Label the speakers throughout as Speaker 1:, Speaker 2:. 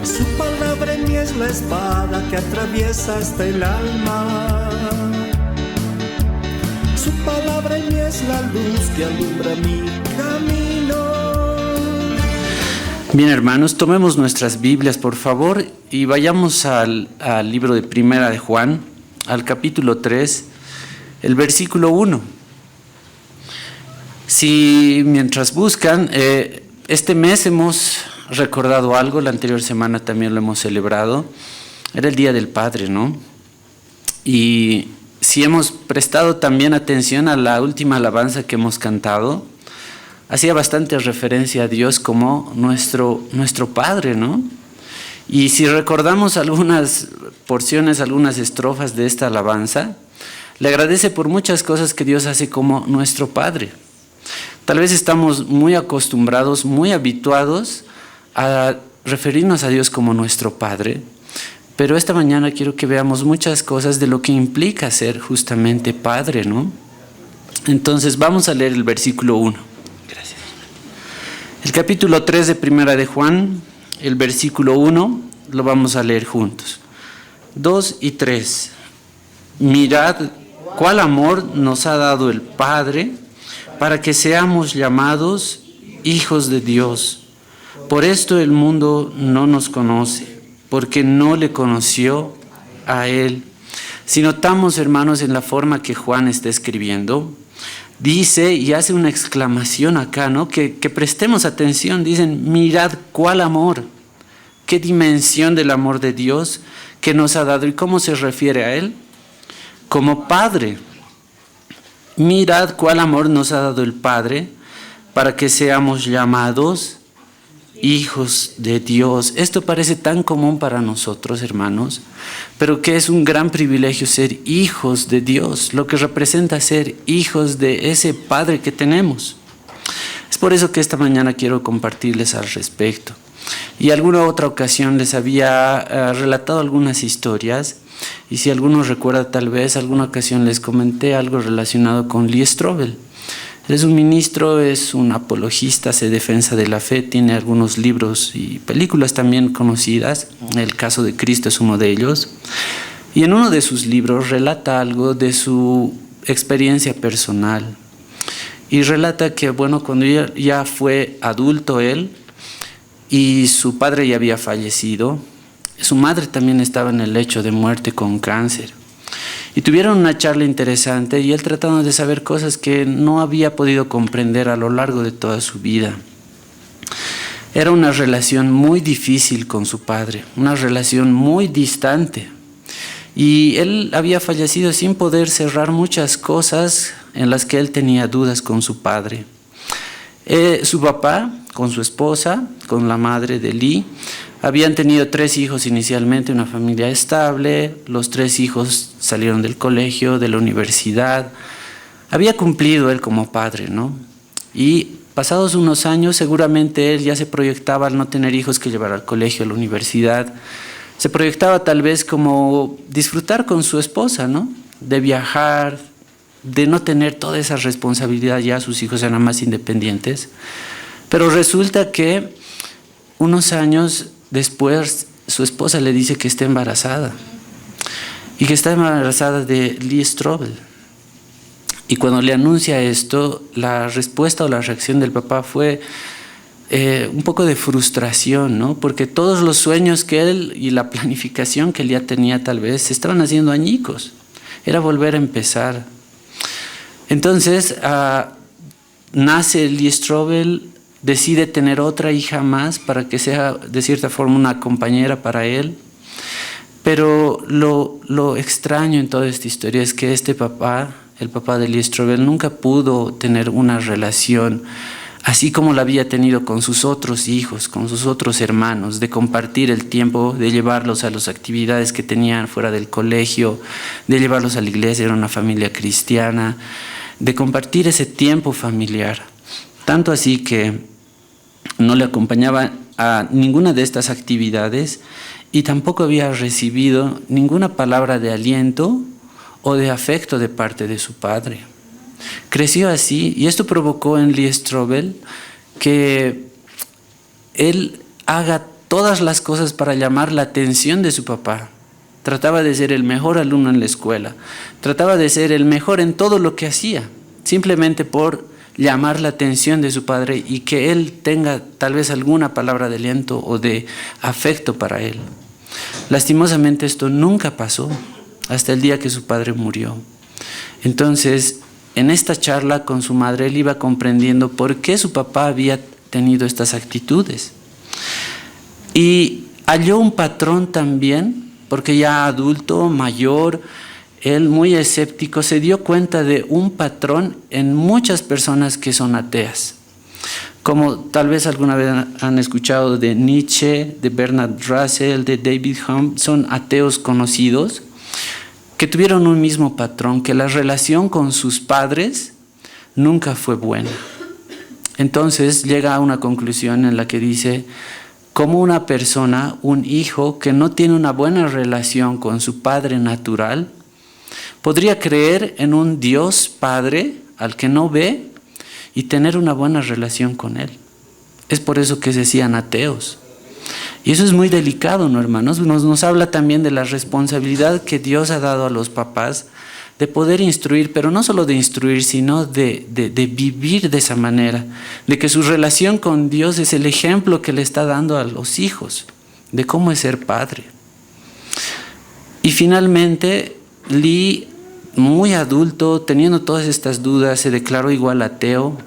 Speaker 1: Su palabra en mí es la espada que atraviesa hasta el alma. Su palabra en mí es la luz que alumbra mi camino.
Speaker 2: Bien, hermanos, tomemos nuestras Biblias, por favor, y vayamos al libro de Primera de Juan, al capítulo 3, el versículo 1. Si mientras buscan, este mes hemos recordado algo, la anterior semana también lo hemos celebrado, era el Día del Padre, ¿no? Y si hemos prestado también atención a la última alabanza que hemos cantado, hacía bastante referencia a Dios como nuestro Padre, ¿no? Y si recordamos algunas porciones, algunas estrofas de esta alabanza, le agradece por muchas cosas que Dios hace como nuestro Padre. Tal vez estamos muy acostumbrados, muy habituados a referirnos a Dios como nuestro Padre, pero esta mañana quiero que veamos muchas cosas de lo que implica ser justamente Padre, ¿no? Entonces vamos a leer el versículo 1. Gracias. El capítulo 3 de Primera de Juan, el versículo 1, lo vamos a leer juntos. 2 y 3. Mirad cuál amor nos ha dado el Padre para que seamos llamados hijos de Dios. Por esto el mundo no nos conoce, porque no le conoció a Él. Si notamos, hermanos, en la forma que Juan está escribiendo, dice y hace una exclamación acá, ¿no? Que prestemos atención. Dicen, mirad cuál amor, qué dimensión del amor de Dios que nos ha dado. ¿Y cómo se refiere a Él? Como Padre. Mirad cuál amor nos ha dado el Padre para que seamos llamados hijos de Dios. Esto parece tan común para nosotros, hermanos, pero que es un gran privilegio ser hijos de Dios, lo que representa ser hijos de ese Padre que tenemos. Es por eso que esta mañana quiero compartirles al respecto. Y alguna otra ocasión les había relatado algunas historias, y si alguno recuerda, tal vez alguna ocasión les comenté algo relacionado con Lee Strobel. Él es un ministro, es un apologista, se defensa de la fe, tiene algunos libros y películas también conocidas. El caso de Cristo es uno de ellos. Y en uno de sus libros relata algo de su experiencia personal. Y relata que, bueno, cuando ya fue adulto él y su padre ya había fallecido, su madre también estaba en el lecho de muerte con cáncer. Y tuvieron una charla interesante y él tratando de saber cosas que no había podido comprender a lo largo de toda su vida. Era una relación muy difícil con su padre, una relación muy distante. Y él había fallecido sin poder cerrar muchas cosas en las que él tenía dudas con su padre. Su papá, con su esposa, con la madre de Lee, habían tenido 3 hijos inicialmente, una familia estable. Los 3 hijos salieron del colegio, de la universidad. Había cumplido él como padre, ¿no? Y pasados unos años, seguramente él ya se proyectaba al no tener hijos que llevar al colegio, a la universidad. Se proyectaba tal vez como disfrutar con su esposa, ¿no? De viajar, de no tener toda esa responsabilidad, ya sus hijos eran más independientes. Pero resulta que unos años después su esposa le dice que está embarazada y que está embarazada de Lee Strobel. Y cuando le anuncia esto, la respuesta o la reacción del papá fue un poco de frustración, ¿no? Porque todos los sueños que él y la planificación que él ya tenía tal vez se estaban haciendo añicos. Era volver a empezar. Entonces nace Lee Strobel, decide tener otra hija más para que sea de cierta forma una compañera para él. Pero lo extraño en toda esta historia es que este papá, el papá de Lee Strobel, nunca pudo tener una relación así como la había tenido con sus otros hijos, con sus otros hermanos, de compartir el tiempo, de llevarlos a las actividades que tenían fuera del colegio, de llevarlos a la iglesia, era una familia cristiana, de compartir ese tiempo familiar. Tanto así que no le acompañaba a ninguna de estas actividades y tampoco había recibido ninguna palabra de aliento o de afecto de parte de su padre. Creció así y esto provocó en Lee Strobel que él haga todas las cosas para llamar la atención de su papá. Trataba de ser el mejor alumno en la escuela. Trataba de ser el mejor en todo lo que hacía, simplemente por llamar la atención de su padre y que él tenga tal vez alguna palabra de aliento o de afecto para él. Lastimosamente esto nunca pasó hasta el día que su padre murió. Entonces, en esta charla con su madre, él iba comprendiendo por qué su papá había tenido estas actitudes. Y halló un patrón también, porque ya adulto, mayor, él muy escéptico, se dio cuenta de un patrón en muchas personas que son ateas. Como tal vez alguna vez han escuchado de Nietzsche, de Bernard Russell, de David Hume, son ateos conocidos que tuvieron un mismo patrón, que la relación con sus padres nunca fue buena. Entonces llega a una conclusión en la que dice, como una persona, un hijo que no tiene una buena relación con su padre natural, podría creer en un Dios Padre al que no ve y tener una buena relación con él. Es por eso que se decían ateos. Y eso es muy delicado, ¿no, hermanos? Nos habla también de la responsabilidad que Dios ha dado a los papás de poder instruir, pero no solo de instruir, sino de vivir de esa manera, de que su relación con Dios es el ejemplo que le está dando a los hijos, de cómo es ser padre. Y finalmente, Lee, muy adulto, teniendo todas estas dudas, se declaró igual ateo.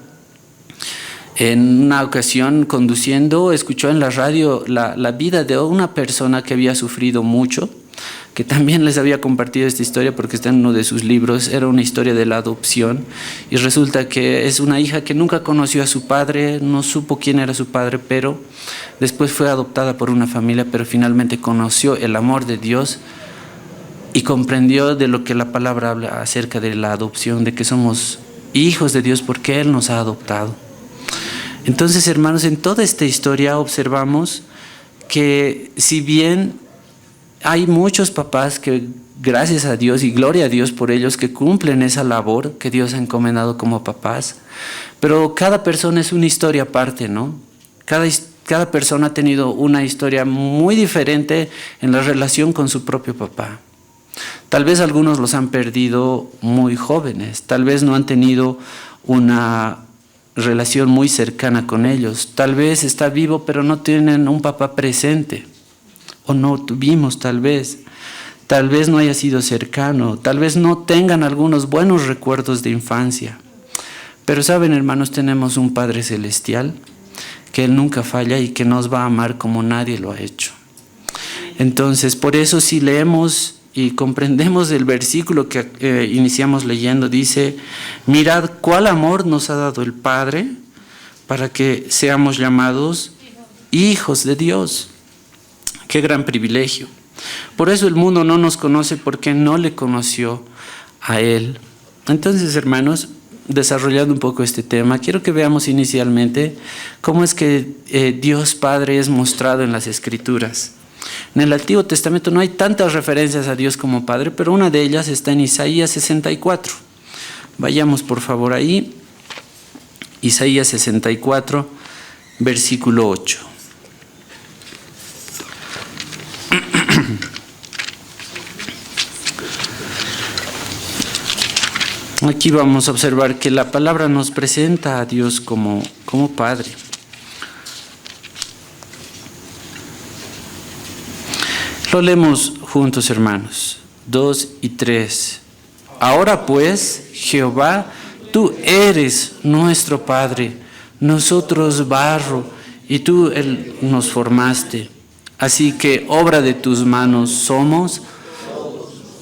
Speaker 2: En una ocasión, conduciendo, escuchó en la radio la vida de una persona que había sufrido mucho, que también les había compartido esta historia porque está en uno de sus libros. Era una historia de la adopción y resulta que es una hija que nunca conoció a su padre, no supo quién era su padre, pero después fue adoptada por una familia, pero finalmente conoció el amor de Dios y comprendió de lo que la palabra habla acerca de la adopción, de que somos hijos de Dios porque Él nos ha adoptado. Entonces, hermanos, en toda esta historia observamos que si bien hay muchos papás que, gracias a Dios y gloria a Dios por ellos, que cumplen esa labor que Dios ha encomendado como papás, pero cada persona es una historia aparte, ¿no? Cada persona ha tenido una historia muy diferente en la relación con su propio papá. Tal vez algunos los han perdido muy jóvenes, tal vez no han tenido una relación muy cercana con ellos, tal vez está vivo pero no tienen un papá presente, o no tuvimos tal vez no haya sido cercano, tal vez no tengan algunos buenos recuerdos de infancia. Pero saben, hermanos, tenemos un Padre Celestial que Él nunca falla y que nos va a amar como nadie lo ha hecho. Entonces, por eso si leemos y comprendemos el versículo que iniciamos leyendo, dice, mirad cuál amor nos ha dado el Padre para que seamos llamados hijos de Dios. Qué gran privilegio. Por eso el mundo no nos conoce, porque no le conoció a Él. Entonces, hermanos, desarrollando un poco este tema, quiero que veamos inicialmente cómo es que Dios Padre es mostrado en las Escrituras. En el Antiguo Testamento no hay tantas referencias a Dios como Padre, pero una de ellas está en Isaías 64. Vayamos por favor ahí. Isaías 64, versículo 8. Aquí vamos a observar que la palabra nos presenta a Dios como Padre. Lo leemos juntos, hermanos. 2 y 3. Ahora pues, Jehová, tú eres nuestro Padre, nosotros barro, y tú nos formaste. Así que obra de tus manos somos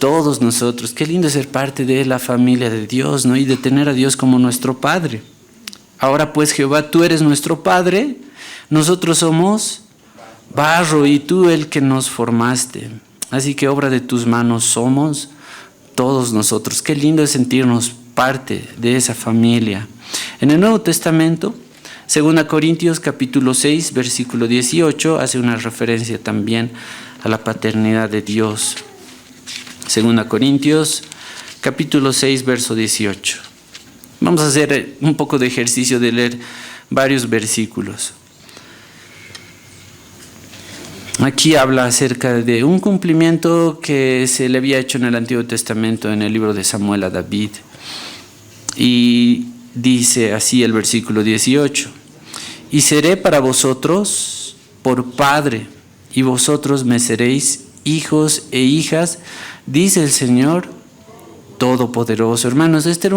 Speaker 2: todos nosotros. Qué lindo ser parte de la familia de Dios, ¿no? Y de tener a Dios como nuestro Padre. Ahora pues, Jehová, tú eres nuestro Padre, nosotros somos barro y tú el que nos formaste. Así que obra de tus manos somos todos nosotros. Qué lindo es sentirnos parte de esa familia. En el Nuevo Testamento, 2 Corintios capítulo 6, versículo 18, hace una referencia también a la paternidad de Dios. 2 Corintios capítulo 6, verso 18. Vamos a hacer un poco de ejercicio de leer varios versículos. Aquí habla acerca de un cumplimiento que se le había hecho en el Antiguo Testamento, en el libro de Samuel a David. Y dice así el versículo 18: y seré para vosotros por padre, y vosotros me seréis hijos e hijas, dice el Señor Todopoderoso. Hermanos, este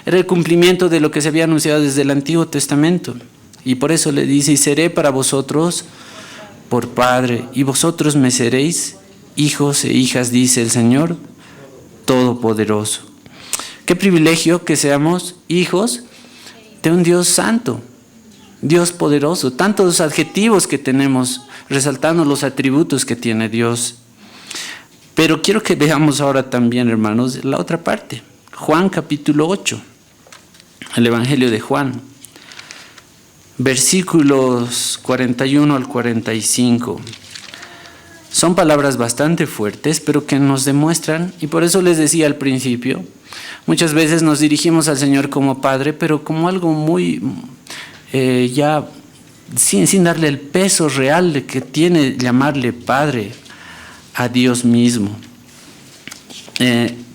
Speaker 2: era el cumplimiento de lo que se había anunciado desde el Antiguo Testamento. Y por eso le dice: y seré para vosotros por padre, y vosotros me seréis hijos e hijas, dice el Señor Todopoderoso. Qué privilegio que seamos hijos de un Dios santo, Dios poderoso. Tantos adjetivos que tenemos resaltando los atributos que tiene Dios. Pero quiero que veamos ahora también, hermanos, la otra parte. Juan capítulo 8, el Evangelio de Juan, versículos 41 al 45. Son palabras bastante fuertes, pero que nos demuestran, y por eso les decía al principio, muchas veces nos dirigimos al Señor como Padre, pero como algo muy, ya sin darle el peso real de que tiene llamarle Padre a Dios mismo.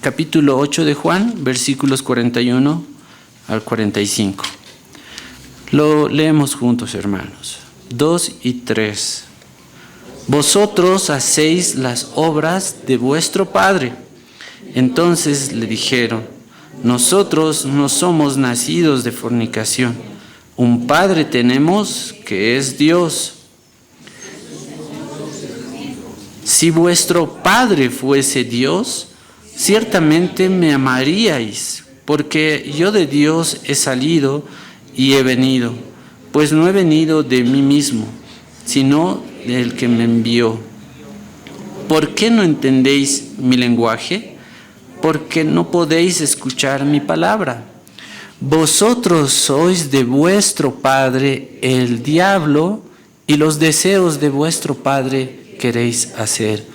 Speaker 2: Capítulo 8 de Juan, versículos 41 al 45. Lo leemos juntos, hermanos. 2 y 3. Vosotros hacéis las obras de vuestro padre. Entonces le dijeron: nosotros no somos nacidos de fornicación. Un padre tenemos, que es Dios. Si vuestro padre fuese Dios, ciertamente me amaríais, porque yo de Dios he salido y he venido, pues no he venido de mí mismo, sino del que me envió. ¿Por qué no entendéis mi lenguaje? Porque no podéis escuchar mi palabra. Vosotros sois de vuestro padre el diablo, y los deseos de vuestro padre queréis hacer.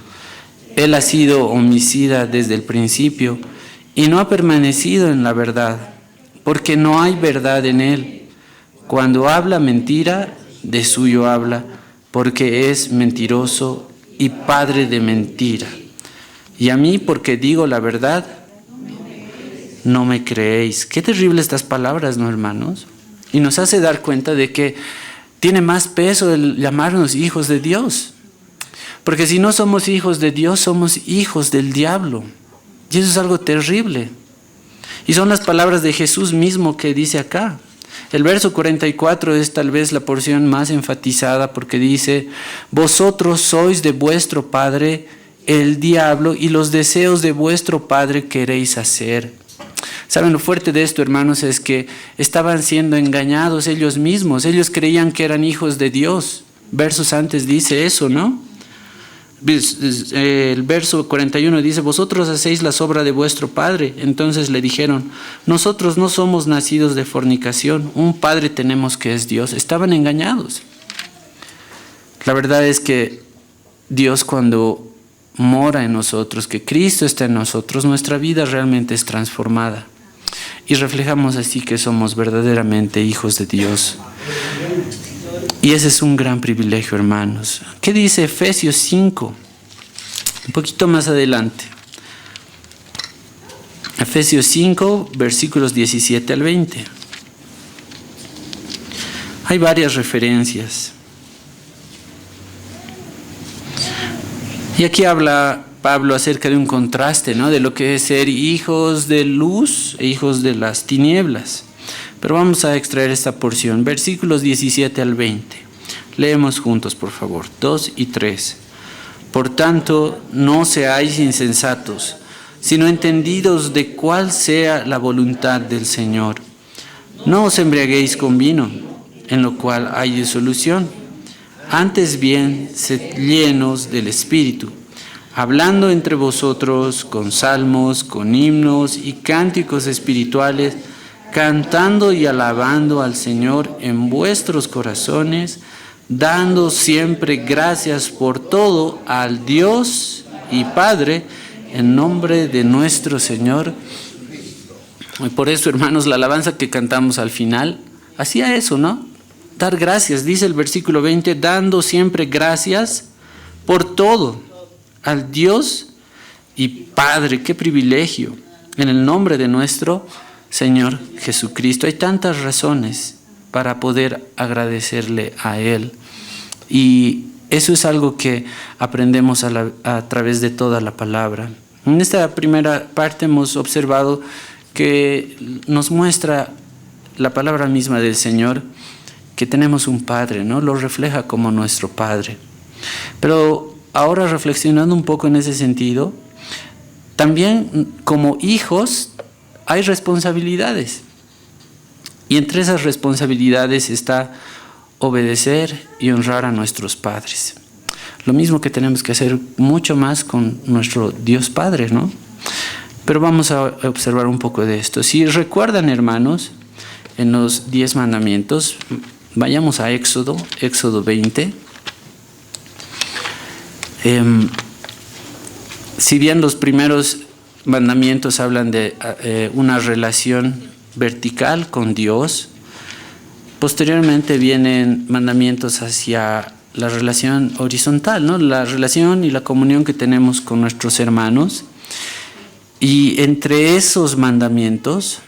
Speaker 2: Él ha sido homicida desde el principio y no ha permanecido en la verdad, porque no hay verdad en él. Cuando habla mentira, de suyo habla, porque es mentiroso y padre de mentira. Y a mí, porque digo la verdad, no me creéis. Qué terrible estas palabras, ¿no, hermanos? Y nos hace dar cuenta de que tiene más peso el llamarnos hijos de Dios. Porque si no somos hijos de Dios, somos hijos del diablo. Y eso es algo terrible. Y son las palabras de Jesús mismo que dice acá. El verso 44 es tal vez la porción más enfatizada, porque dice: vosotros sois de vuestro padre el diablo, y los deseos de vuestro padre queréis hacer. ¿Saben lo fuerte de esto, hermanos? Es que estaban siendo engañados ellos mismos. Ellos creían que eran hijos de Dios. Versos antes dice eso, ¿no? El verso 41 dice: vosotros hacéis las obras de vuestro padre. Entonces le dijeron: nosotros no somos nacidos de fornicación, un padre tenemos, que es Dios. Estaban engañados. La verdad es que Dios, cuando mora en nosotros, que Cristo está en nosotros, nuestra vida realmente es transformada y reflejamos así que somos verdaderamente hijos de Dios. Y ese es un gran privilegio, hermanos. ¿Qué dice Efesios 5? Un poquito más adelante. Efesios 5, versículos 17 al 20. Hay varias referencias. Y aquí habla Pablo acerca de un contraste, ¿no? De lo que es ser hijos de luz e hijos de las tinieblas. Pero vamos a extraer esta porción, versículos 17 al 20. Leemos juntos, por favor, 2 y 3. Por tanto, no seáis insensatos, sino entendidos de cuál sea la voluntad del Señor. No os embriaguéis con vino, en lo cual hay disolución. Antes bien, sed llenos del Espíritu, hablando entre vosotros con salmos, con himnos y cánticos espirituales, cantando y alabando al Señor en vuestros corazones, dando siempre gracias por todo al Dios y Padre, en nombre de nuestro Señor. Y por eso, hermanos, la alabanza que cantamos al final hacía eso, ¿no? Dar gracias, dice el versículo 20, dando siempre gracias por todo, al Dios y Padre. ¡Qué privilegio! En el nombre de nuestro Señor Jesucristo. Hay tantas razones para poder agradecerle a Él. Y eso es algo que aprendemos a través de toda la palabra. En esta primera parte hemos observado que nos muestra la palabra misma del Señor que tenemos un Padre, ¿no? Lo refleja como nuestro Padre. Pero ahora, reflexionando un poco en ese sentido, también como hijos hay responsabilidades. Y entre esas responsabilidades está obedecer y honrar a nuestros padres. Lo mismo que tenemos que hacer mucho más con nuestro Dios Padre, ¿no? Pero vamos a observar un poco de esto. Si recuerdan, hermanos, en los 10 mandamientos, vayamos a Éxodo 20. Si bien los primeros mandamientos hablan de una relación vertical con Dios, posteriormente vienen mandamientos hacia la relación horizontal, ¿no? La relación y la comunión que tenemos con nuestros hermanos. Y entre esos mandamientos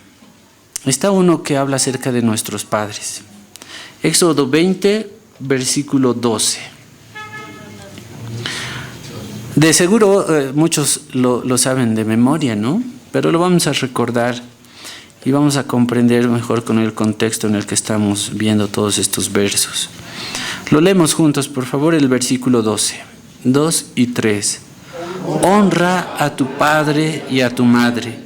Speaker 2: está uno que habla acerca de nuestros padres. Éxodo 20, versículo 12. De seguro muchos lo saben de memoria, ¿no? Pero lo vamos a recordar y vamos a comprender mejor con el contexto en el que estamos viendo todos estos versos. Lo leemos juntos, por favor, el versículo 12, 2 y 3. Honra a tu padre y a tu madre,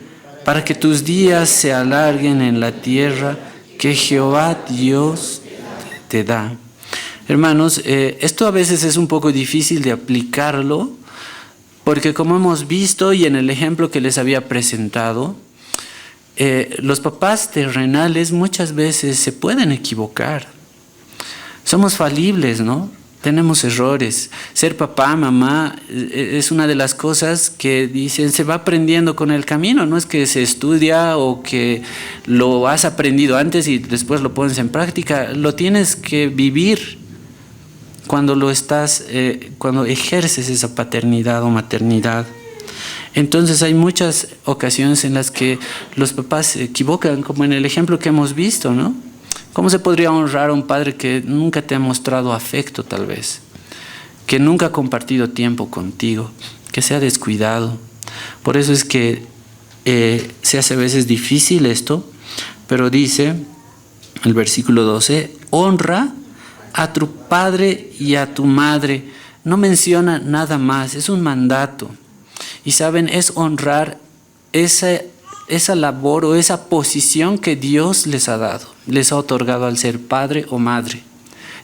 Speaker 2: para que tus días se alarguen en la tierra que Jehová Dios te da. Hermanos, esto a veces es un poco difícil de aplicarlo, porque como hemos visto y en el ejemplo que les había presentado, los papás terrenales muchas veces se pueden equivocar. Somos falibles, ¿no? Tenemos errores. Ser papá, mamá, es una de las cosas que dicen se va aprendiendo con el camino. No es que se estudia o que lo has aprendido antes y después lo pones en práctica. Lo tienes que vivir cuando cuando ejerces esa paternidad o maternidad. Entonces hay muchas ocasiones en las que los papás se equivocan, como en el ejemplo que hemos visto, ¿no? ¿Cómo se podría honrar a un padre que nunca te ha mostrado afecto, tal vez? Que nunca ha compartido tiempo contigo, que se ha descuidado. Por eso es que se hace a veces difícil esto, pero dice el versículo 12, honra a tu padre y a tu madre. No menciona nada más, es un mandato. Y saben, es honrar esa labor o esa posición que Dios les ha dado, les ha otorgado al ser padre o madre.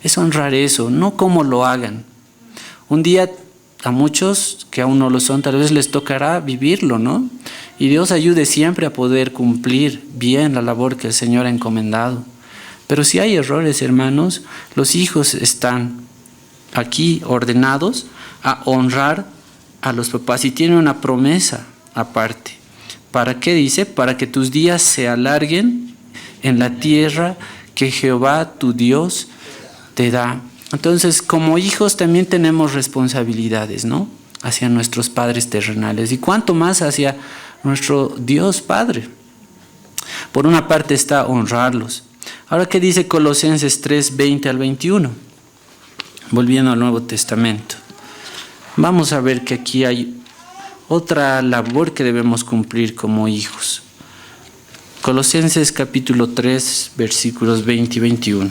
Speaker 2: Es honrar eso, no cómo lo hagan. Un día a muchos que aún no lo son, tal vez les tocará vivirlo, ¿no? Y Dios ayude siempre a poder cumplir bien la labor que el Señor ha encomendado. Pero si hay errores, hermanos, los hijos están aquí ordenados a honrar a los papás y tienen una promesa aparte. ¿Para qué dice? Para que tus días se alarguen en la tierra que Jehová tu Dios te da. Entonces, como hijos también tenemos responsabilidades, ¿no? Hacia nuestros padres terrenales y cuánto más hacia nuestro Dios Padre. Por una parte está honrarlos. Ahora, ¿qué dice Colosenses 3, 20 al 21? Volviendo al Nuevo Testamento. Vamos a ver que aquí hay otra labor que debemos cumplir como hijos. Colosenses capítulo 3, versículos 20 y 21.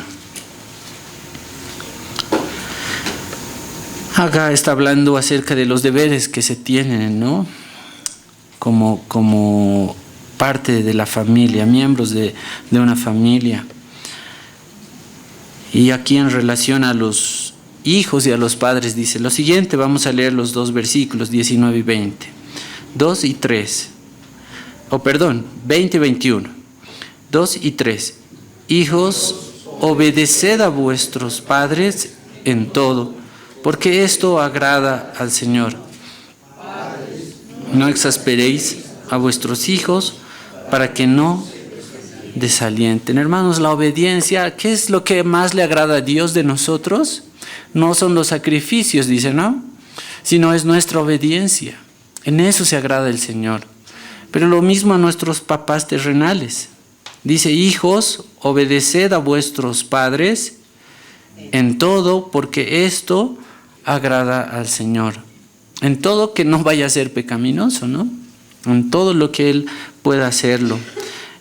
Speaker 2: Acá está hablando acerca de los deberes que se tienen, ¿no? Como parte de la familia, miembros de una familia. Y aquí en relación a los hijos y a los padres dice lo siguiente, vamos a leer los dos versículos 19 y 20, 2 y 3, 20 y 21, 2 y 3, hijos, obedeced a vuestros padres en todo, porque esto agrada al Señor. No exasperéis a vuestros hijos para que no desalienten. Hermanos, la obediencia, ¿qué es lo que más le agrada a Dios de nosotros? No son los sacrificios, dice, ¿no? sino es nuestra obediencia. En eso se agrada el Señor. Pero lo mismo a nuestros papás terrenales. Dice, hijos, obedeced a vuestros padres en todo, porque esto agrada al Señor. En todo, que no vaya a ser pecaminoso, ¿no? En todo lo que Él pueda hacerlo.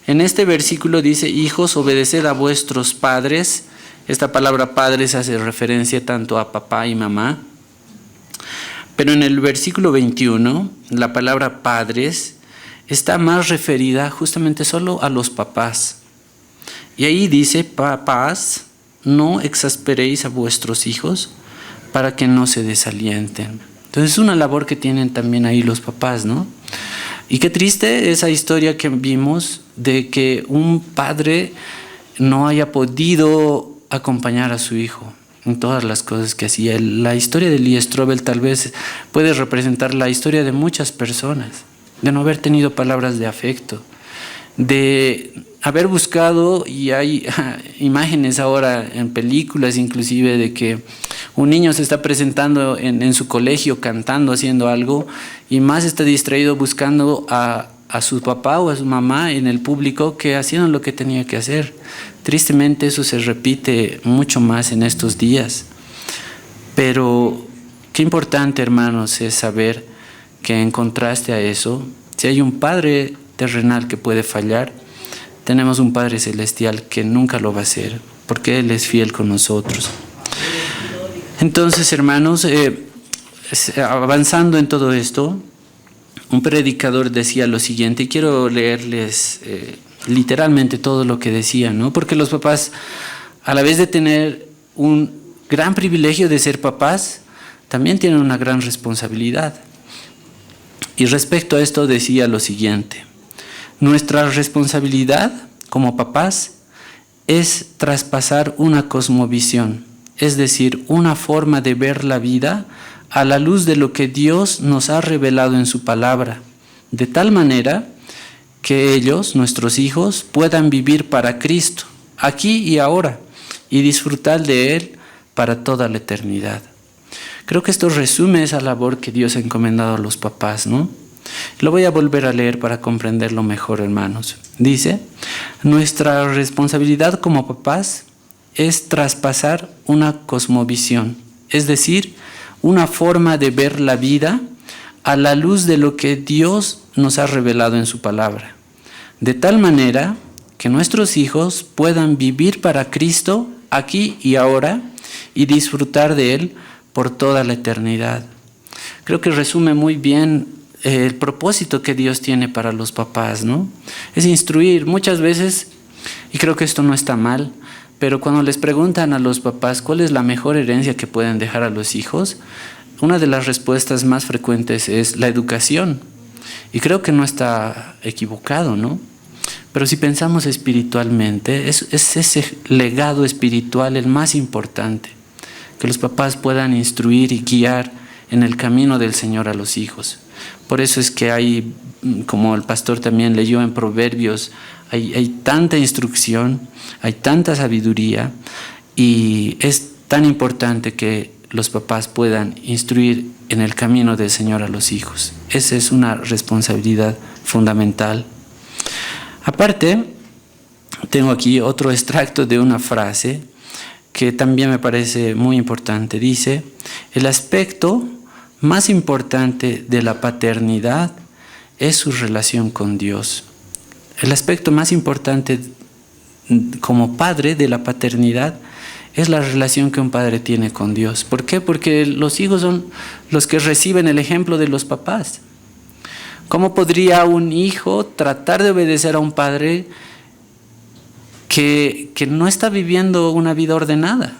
Speaker 2: En este versículo dice, hijos, obedeced a vuestros padres. Esta palabra padres hace referencia tanto a papá y mamá. Pero en el versículo 21, la palabra padres está más referida justamente solo a los papás. Y ahí dice, papás, no exasperéis a vuestros hijos para que no se desalienten. Entonces es una labor que tienen también ahí los papás, ¿no? Y qué triste esa historia que vimos de que un padre no haya podido acompañar a su hijo en todas las cosas que hacía. La historia de Lee Strobel tal vez puede representar la historia de muchas personas, de no haber tenido palabras de afecto, de haber buscado, y hay imágenes ahora en películas inclusive de que un niño se está presentando en su colegio cantando, haciendo algo, y más está distraído buscando a su papá o a su mamá en el público que hacían lo que tenía que hacer. Tristemente eso se repite mucho más en estos días. Pero qué importante, hermanos, es saber que en contraste a eso, si hay un Padre terrenal que puede fallar, tenemos un Padre celestial que nunca lo va a hacer, porque Él es fiel con nosotros. Entonces, hermanos, avanzando en todo esto, un predicador decía lo siguiente, y quiero leerles literalmente todo lo que decía, ¿no? Porque los papás, a la vez de tener un gran privilegio de ser papás, también tienen una gran responsabilidad. Y respecto a esto decía lo siguiente: nuestra responsabilidad como papás es traspasar una cosmovisión, es decir, una forma de ver la vida a la luz de lo que Dios nos ha revelado en su palabra, de tal manera que ellos, nuestros hijos, puedan vivir para Cristo, aquí y ahora, y disfrutar de Él para toda la eternidad. Creo que esto resume esa labor que Dios ha encomendado a los papás, ¿no? Lo voy a volver a leer para comprenderlo mejor, hermanos. Dice, nuestra responsabilidad como papás es traspasar una cosmovisión, es decir, una forma de ver la vida a la luz de lo que Dios nos ha revelado en su palabra, de tal manera que nuestros hijos puedan vivir para Cristo aquí y ahora y disfrutar de Él por toda la eternidad. Creo que resume muy bien el propósito que Dios tiene para los papás, ¿no? Es instruir muchas veces, y creo que esto no está mal, pero cuando les preguntan a los papás cuál es la mejor herencia que pueden dejar a los hijos, una de las respuestas más frecuentes es la educación. Y creo que no está equivocado, ¿no? Pero si pensamos espiritualmente, es ese legado espiritual el más importante, que los papás puedan instruir y guiar en el camino del Señor a los hijos. Por eso es que hay, como el pastor también leyó en Proverbios, hay tanta instrucción, hay tanta sabiduría, y es tan importante que los papás puedan instruir en el camino del Señor a los hijos. Esa es una responsabilidad fundamental. Aparte, tengo aquí otro extracto de una frase que también me parece muy importante. Dice, el aspecto más importante de la paternidad es su relación con Dios. El aspecto más importante como padre de la paternidad es la relación que un padre tiene con Dios. ¿Por qué? Porque los hijos son los que reciben el ejemplo de los papás. ¿Cómo podría un hijo tratar de obedecer a un padre que no está viviendo una vida ordenada?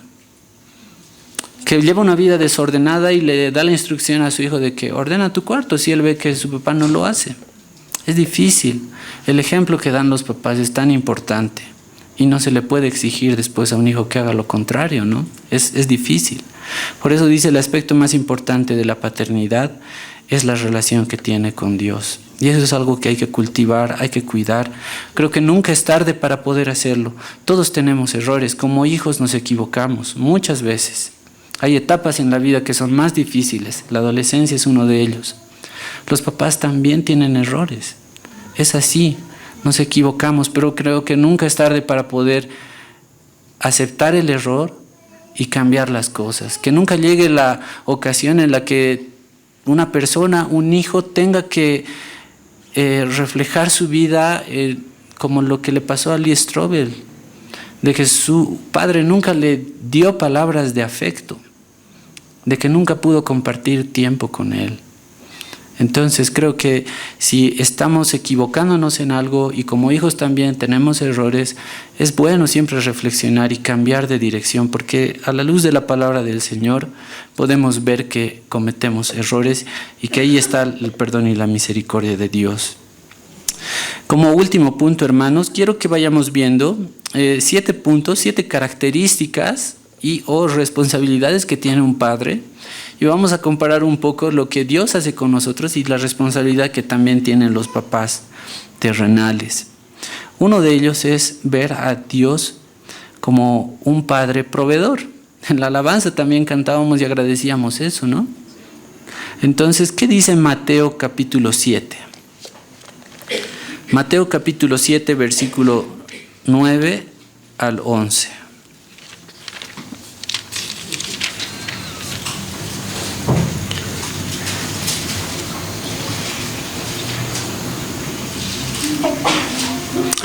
Speaker 2: Que lleva una vida desordenada y le da la instrucción a su hijo de que ordena tu cuarto si él ve que su papá no lo hace. Es difícil. El ejemplo que dan los papás es tan importante y no se le puede exigir después a un hijo que haga lo contrario, ¿no? Es difícil. Por eso dice, el aspecto más importante de la paternidad es la relación que tiene con Dios. Y eso es algo que hay que cultivar, hay que cuidar. Creo que nunca es tarde para poder hacerlo. Todos tenemos errores. Como hijos nos equivocamos muchas veces. Hay etapas en la vida que son más difíciles. La adolescencia es uno de ellos. Los papás también tienen errores. Es así, nos equivocamos, pero creo que nunca es tarde para poder aceptar el error y cambiar las cosas. Que nunca llegue la ocasión en la que una persona, un hijo, tenga que reflejar su vida como lo que le pasó a Lee Strobel, de que su padre nunca le dio palabras de afecto, de que nunca pudo compartir tiempo con él. Entonces creo que si estamos equivocándonos en algo y como hijos también tenemos errores, es bueno siempre reflexionar y cambiar de dirección, porque a la luz de la palabra del Señor podemos ver que cometemos errores y que ahí está el perdón y la misericordia de Dios. Como último punto, hermanos, quiero que vayamos viendo 7 puntos, 7 características o responsabilidades que tiene un padre, y vamos a comparar un poco lo que Dios hace con nosotros y la responsabilidad que también tienen los papás terrenales. Uno de ellos es ver a Dios como un padre proveedor. En la alabanza también cantábamos y agradecíamos eso, ¿no? Entonces, ¿qué dice Mateo capítulo 7? Mateo capítulo 7, versículo 9 al 11.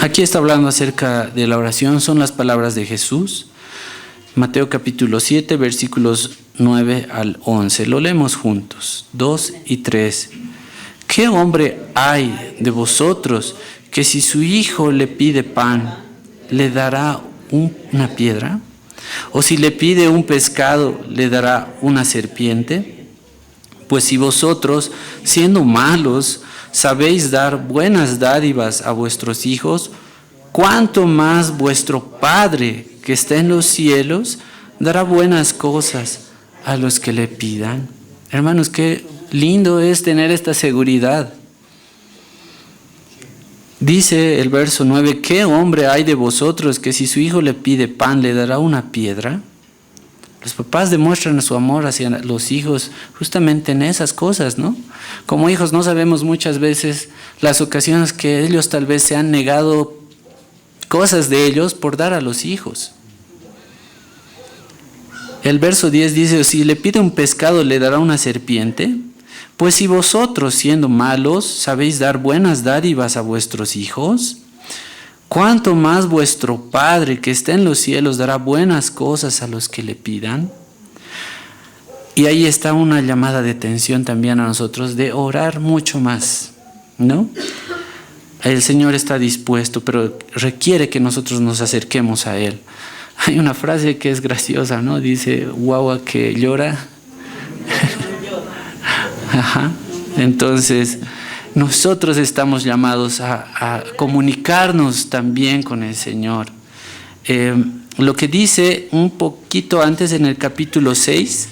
Speaker 2: Aquí está hablando acerca de la oración, son las palabras de Jesús. Mateo capítulo 7, versículos 9 al 11. Lo leemos juntos, 2 y 3. ¿Qué hombre hay de vosotros que si su hijo le pide pan, le dará una piedra? ¿O si le pide un pescado, le dará una serpiente? Pues si vosotros, siendo malos, sabéis dar buenas dádivas a vuestros hijos, ¿cuánto más vuestro Padre que está en los cielos dará buenas cosas a los que le pidan? Hermanos, qué lindo es tener esta seguridad. Dice el verso 9, ¿qué hombre hay de vosotros que si su hijo le pide pan, le dará una piedra? Los papás demuestran su amor hacia los hijos justamente en esas cosas, ¿no? Como hijos no sabemos muchas veces las ocasiones que ellos tal vez se han negado cosas de ellos por dar a los hijos. El verso 10 dice, si le pide un pescado, ¿le dará una serpiente? Pues si vosotros, siendo malos, sabéis dar buenas dádivas a vuestros hijos, ¿cuánto más vuestro Padre que está en los cielos dará buenas cosas a los que le pidan? Y ahí está una llamada de atención también a nosotros de orar mucho más, ¿no? El Señor está dispuesto, pero requiere que nosotros nos acerquemos a Él. Hay una frase que es graciosa, ¿no? Dice, guagua que llora. Ajá. Entonces, nosotros estamos llamados a comunicarnos también con el Señor. Lo que dice un poquito antes en el capítulo 6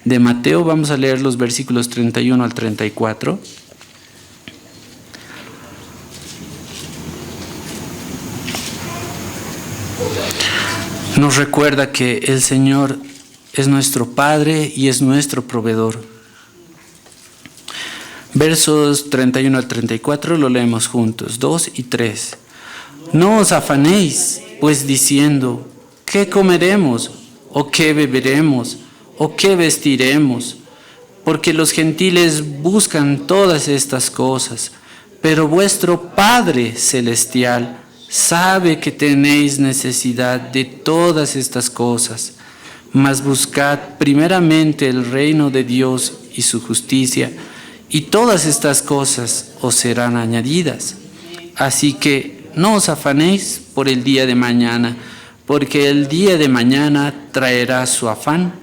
Speaker 2: de Mateo, vamos a leer los versículos 31 al 34. Nos recuerda que el Señor es nuestro Padre y es nuestro proveedor. Versos 31 al 34 lo leemos juntos, 2 y 3. No os afanéis, pues diciendo, ¿qué comeremos? ¿O qué beberemos? ¿O qué vestiremos? Porque los gentiles buscan todas estas cosas, pero vuestro Padre celestial sabe que tenéis necesidad de todas estas cosas. Mas buscad primeramente el reino de Dios y su justicia, y todas estas cosas os serán añadidas. Así que no os afanéis por el día de mañana, porque el día de mañana traerá su afán.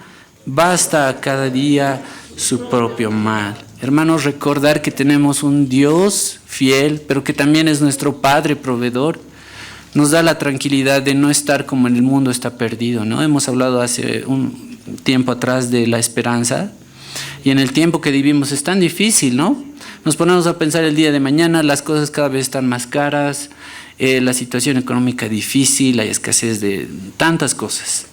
Speaker 2: Basta a cada día su propio mal. Hermanos, recordar que tenemos un Dios fiel, pero que también es nuestro Padre proveedor, nos da la tranquilidad de no estar como en el mundo está perdido, ¿no? Hemos hablado hace un tiempo atrás de la esperanza, y en el tiempo que vivimos es tan difícil, ¿no? Nos ponemos a pensar el día de mañana, las cosas cada vez están más caras, la situación económica difícil, hay escasez de tantas cosas.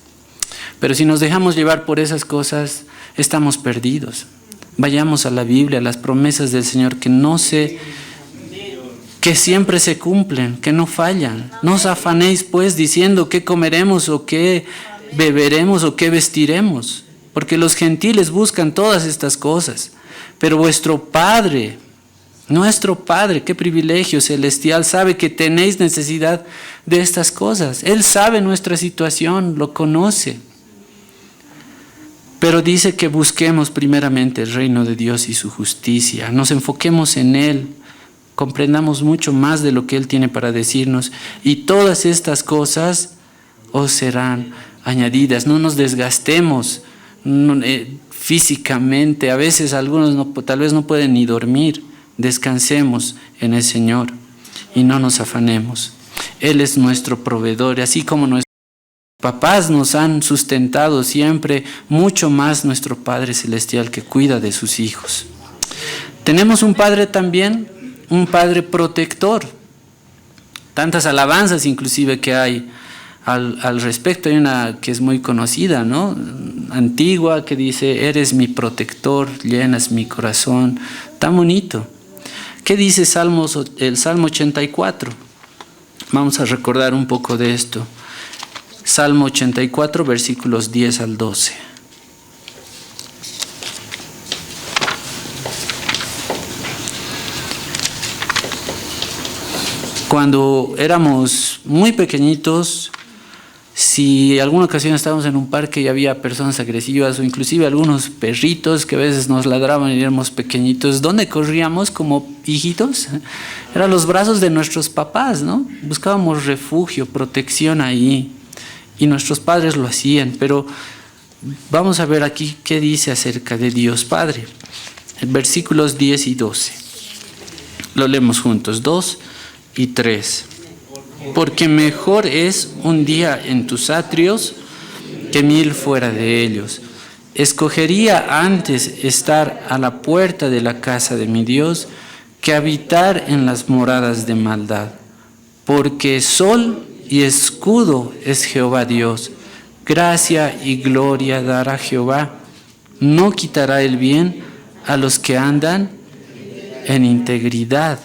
Speaker 2: Pero si nos dejamos llevar por esas cosas, estamos perdidos. Vayamos a la Biblia, a las promesas del Señor que siempre se cumplen, que no fallan. No os afanéis pues diciendo qué comeremos o qué beberemos o qué vestiremos, porque los gentiles buscan todas estas cosas. Pero vuestro Padre, nuestro Padre, qué privilegio celestial, sabe que tenéis necesidad de estas cosas. Él sabe nuestra situación, lo conoce. Pero dice que busquemos primeramente el reino de Dios y su justicia, nos enfoquemos en Él, comprendamos mucho más de lo que Él tiene para decirnos, y todas estas cosas os serán añadidas. No nos desgastemos físicamente, a veces algunos tal vez no pueden ni dormir. Descansemos en el Señor y no nos afanemos. Él es nuestro proveedor, y así como nuestros papás nos han sustentado siempre, mucho más nuestro Padre Celestial que cuida de sus hijos. Tenemos un Padre también, un Padre protector. Tantas alabanzas inclusive que hay al respecto. Hay una que es muy conocida, ¿no? Antigua, que dice: eres mi protector, llenas mi corazón. Tan bonito. ¿Qué dice el Salmo 84? Vamos a recordar un poco de esto. Salmo 84, versículos 10 al 12. Cuando éramos muy pequeñitos, si alguna ocasión estábamos en un parque y había personas agresivas o inclusive algunos perritos que a veces nos ladraban y éramos pequeñitos, ¿dónde corríamos como hijitos? Eran los brazos de nuestros papás, ¿no? Buscábamos refugio, protección ahí, y nuestros padres lo hacían. Pero vamos a ver aquí qué dice acerca de Dios Padre. En versículos 10 y 12. Lo leemos juntos, 2 y 3. Porque mejor es un día en tus atrios que 1000 fuera de ellos. Escogería antes estar a la puerta de la casa de mi Dios que habitar en las moradas de maldad. Porque sol y escudo es Jehová Dios. Gracia y gloria dará Jehová. No quitará el bien a los que andan en integridad.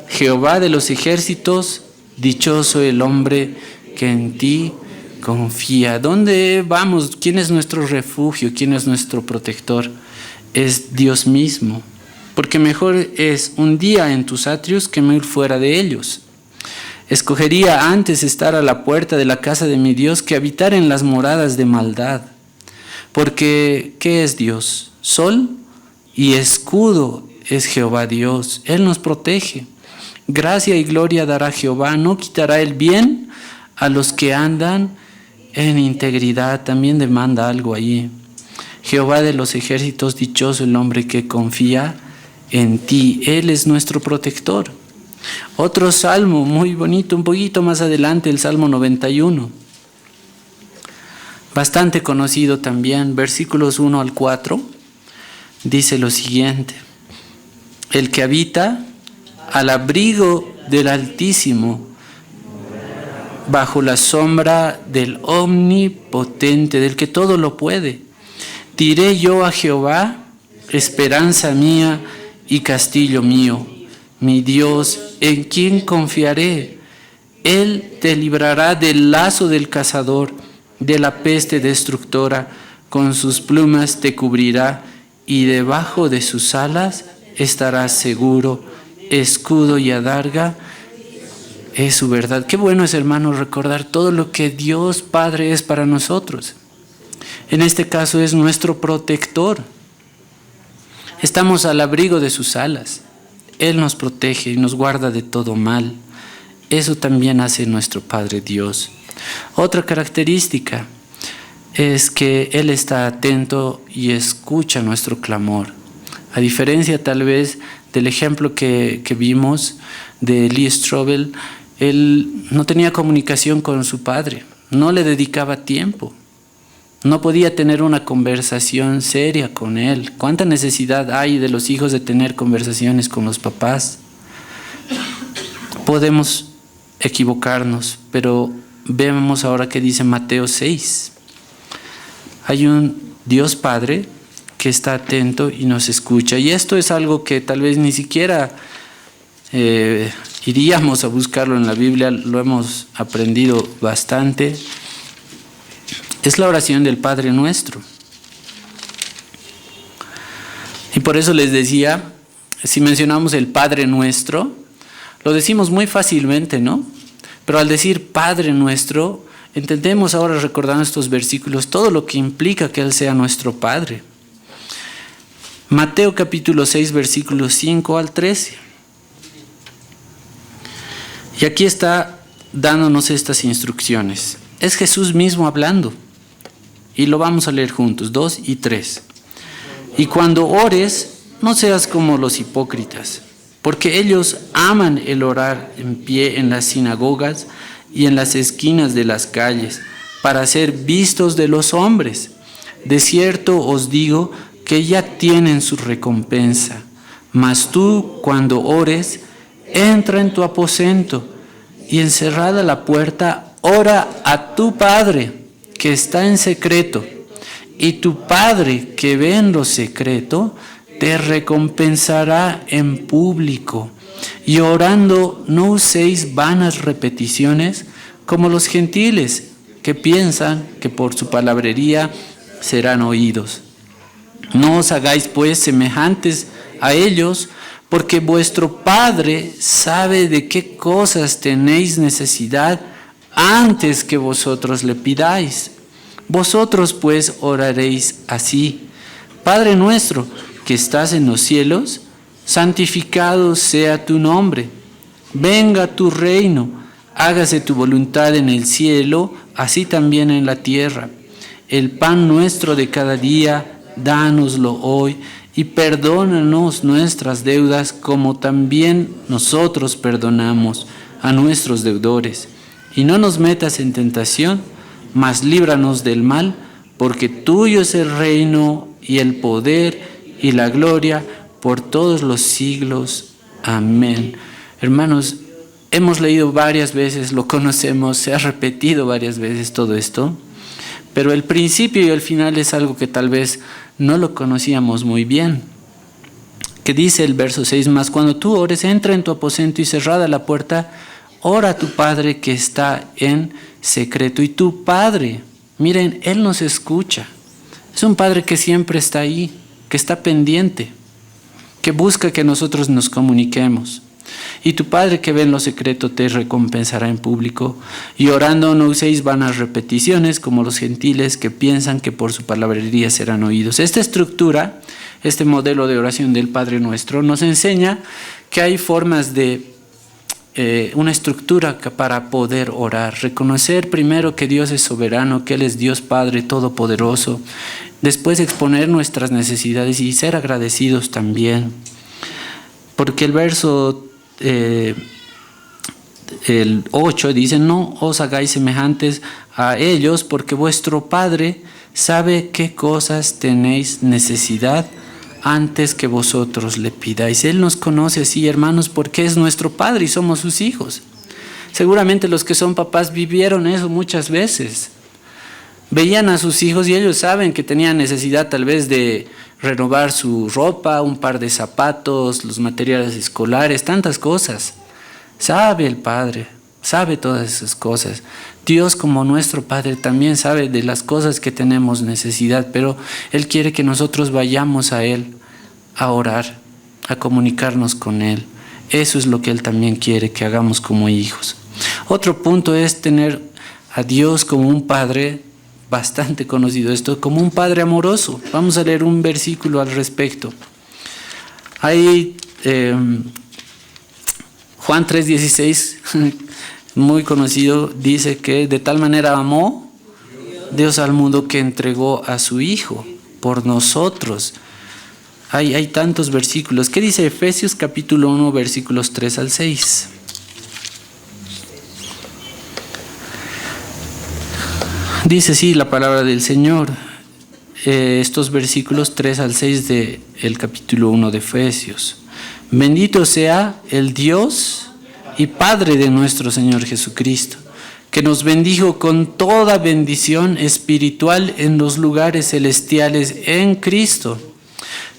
Speaker 2: Jehová de los ejércitos, dichoso el hombre que en ti confía. ¿Dónde vamos? ¿Quién es nuestro refugio? ¿Quién es nuestro protector? Es Dios mismo. Porque mejor es un día en tus atrios que 1000 fuera de ellos. Escogería antes estar a la puerta de la casa de mi Dios que habitar en las moradas de maldad. Porque, ¿qué es Dios? Sol y escudo es Jehová Dios. Él nos protege. Gracia y gloria dará Jehová. No quitará el bien a los que andan en integridad. También demanda algo allí. Jehová de los ejércitos, dichoso el hombre que confía en ti. Él es nuestro protector. Otro salmo muy bonito, un poquito más adelante, el Salmo 91. Bastante conocido también, versículos 1 al 4. Dice lo siguiente: el que habita al abrigo del Altísimo, bajo la sombra del Omnipotente, del que todo lo puede. Diré yo a Jehová, esperanza mía y castillo mío, mi Dios, en quien confiaré. Él te librará del lazo del cazador, de la peste destructora. Con sus plumas te cubrirá y debajo de sus alas estarás seguro. Escudo y adarga es su verdad. Qué bueno es, hermanos, recordar todo lo que Dios Padre es para nosotros. En este caso es nuestro protector. Estamos al abrigo de sus alas. Él nos protege y nos guarda de todo mal. Eso también hace nuestro Padre Dios. Otra característica es que Él está atento y escucha nuestro clamor. A diferencia tal vez del ejemplo que vimos de Lee Strobel, él no tenía comunicación con su padre, no le dedicaba tiempo, no podía tener una conversación seria con él. ¿Cuánta necesidad hay de los hijos de tener conversaciones con los papás? Podemos equivocarnos, pero vemos ahora que dice Mateo 6. Hay un Dios Padre que está atento y nos escucha. Y esto es algo que tal vez ni siquiera iríamos a buscarlo en la Biblia, lo hemos aprendido bastante. Es la oración del Padre Nuestro. Y por eso les decía, si mencionamos el Padre Nuestro, lo decimos muy fácilmente, ¿no? Pero al decir Padre Nuestro, entendemos ahora, recordando estos versículos, todo lo que implica que Él sea nuestro Padre. Mateo capítulo 6, versículos 5 al 13. Y aquí está dándonos estas instrucciones. Es Jesús mismo hablando. Y lo vamos a leer juntos, 2 y 3. Y cuando ores, no seas como los hipócritas, porque ellos aman el orar en pie en las sinagogas y en las esquinas de las calles, para ser vistos de los hombres. De cierto os digo que ya tienen su recompensa. Mas tú, cuando ores, entra en tu aposento y encerrada la puerta, ora a tu Padre que está en secreto, y tu Padre que ve en lo secreto te recompensará en público. Y orando no uséis vanas repeticiones como los gentiles, que piensan que por su palabrería serán oídos. No os hagáis pues semejantes a ellos, porque vuestro Padre sabe de qué cosas tenéis necesidad antes que vosotros le pidáis. Vosotros pues oraréis así: Padre nuestro que estás en los cielos, santificado sea tu nombre. Venga tu reino, hágase tu voluntad en el cielo, así también en la tierra. El pan nuestro de cada día, dánoslo hoy, y perdónanos nuestras deudas, como también nosotros perdonamos a nuestros deudores. Y no nos metas en tentación, mas líbranos del mal, porque tuyo es el reino y el poder y la gloria por todos los siglos. Amén. Hermanos, hemos leído varias veces, lo conocemos, se ha repetido varias veces todo esto, pero el principio y el final es algo que tal vez no lo conocíamos muy bien. Que dice el verso 6, mas cuando tú ores, entra en tu aposento y cerrada la puerta, ora a tu Padre que está en secreto. Y tu Padre, miren, Él nos escucha. Es un Padre que siempre está ahí, que está pendiente, que busca que nosotros nos comuniquemos. Y tu Padre que ve en lo secreto te recompensará en público. Y orando no uséis vanas repeticiones como los gentiles, que piensan que por su palabrería serán oídos. Esta estructura, este modelo de oración del Padre Nuestro, nos enseña que hay formas de una estructura para poder orar. Reconocer primero que Dios es soberano, que Él es Dios Padre Todopoderoso. Después exponer nuestras necesidades y ser agradecidos también. Porque el verso el 8 dice: no os hagáis semejantes a ellos, porque vuestro Padre sabe qué cosas tenéis necesidad antes que vosotros le pidáis. Él nos conoce así, hermanos, porque es nuestro Padre y somos sus hijos. Seguramente los que son papás vivieron eso muchas veces. Veían a sus hijos y ellos saben que tenían necesidad tal vez de renovar su ropa, un par de zapatos, los materiales escolares, tantas cosas. Sabe el Padre, sabe todas esas cosas. Dios, como nuestro Padre, también sabe de las cosas que tenemos necesidad, pero Él quiere que nosotros vayamos a Él a orar, a comunicarnos con Él. Eso es lo que Él también quiere que hagamos como hijos. Otro punto es tener a Dios como un Padre, bastante conocido esto, como un Padre amoroso. Vamos a leer un versículo al respecto. Hay Juan 3:16, muy conocido, dice que de tal manera amó Dios al mundo que entregó a su Hijo por nosotros. Hay tantos versículos. ¿Qué dice Efesios capítulo 1, versículos 3 al 6? Dice así la palabra del Señor, estos versículos 3 al 6 del capítulo 1 de Efesios. Bendito sea el Dios y Padre de nuestro Señor Jesucristo, que que nos bendijo con toda bendición espiritual en los lugares celestiales en Cristo,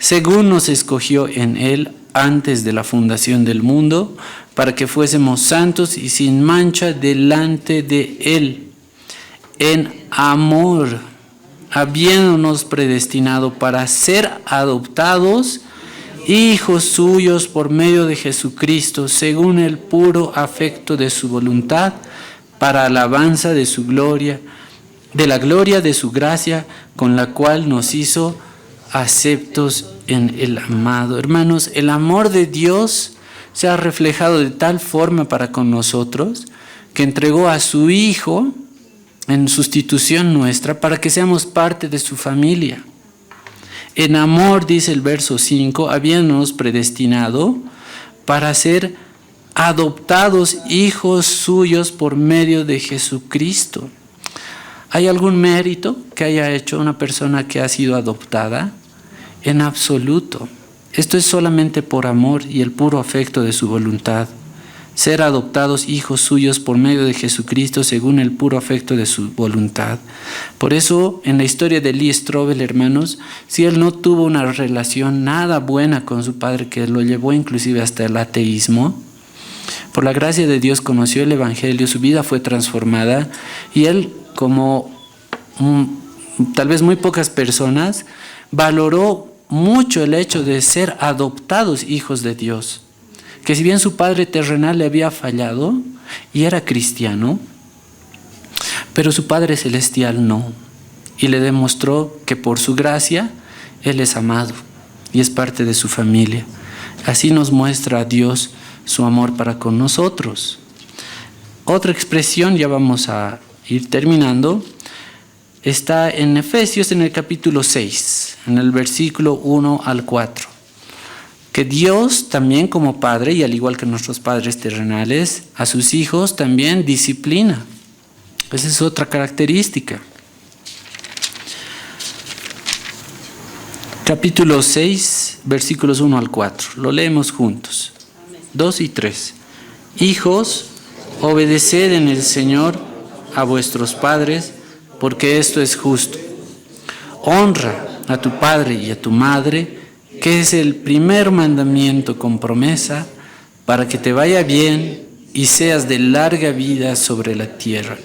Speaker 2: según nos escogió en Él antes de la fundación del mundo, para que fuésemos santos y sin mancha delante de Él, en amor, habiéndonos predestinado para ser adoptados hijos suyos por medio de Jesucristo, según el puro afecto de su voluntad, para alabanza de su gloria, de la gloria de su gracia, con la cual nos hizo aceptos en el amado. Hermanos, el amor de Dios se ha reflejado de tal forma para con nosotros que entregó a su Hijo en sustitución nuestra para que seamos parte de su familia. En amor, dice el verso 5, habiéndonos predestinado para ser adoptados hijos suyos por medio de Jesucristo. ¿Hay algún mérito que haya hecho una persona que ha sido adoptada? En absoluto. Esto es solamente por amor y el puro afecto de su voluntad. Ser adoptados hijos suyos por medio de Jesucristo según el puro afecto de su voluntad. Por eso, en la historia de Lee Strobel, hermanos, si él no tuvo una relación nada buena con su padre, que lo llevó inclusive hasta el ateísmo, por la gracia de Dios conoció el Evangelio, su vida fue transformada y él, como tal vez muy pocas personas, valoró mucho el hecho de ser adoptados hijos de Dios. Que si bien su padre terrenal le había fallado y era cristiano, pero su Padre Celestial no. Y le demostró que por su gracia Él es amado y es parte de su familia. Así nos muestra a Dios su amor para con nosotros. Otra expresión, ya vamos a ir terminando, está en Efesios en el capítulo 6, en el versículo 1 al 4. Que Dios también como Padre, y al igual que nuestros padres terrenales, a sus hijos también disciplina. Esa es otra característica. Capítulo 6, versículos 1 al 4. Lo leemos juntos. 2 y 3. Hijos, obedeced en el Señor a vuestros padres, porque esto es justo. Honra a tu padre y a tu madre, que es el primer mandamiento con promesa, para que te vaya bien y seas de larga vida sobre la tierra.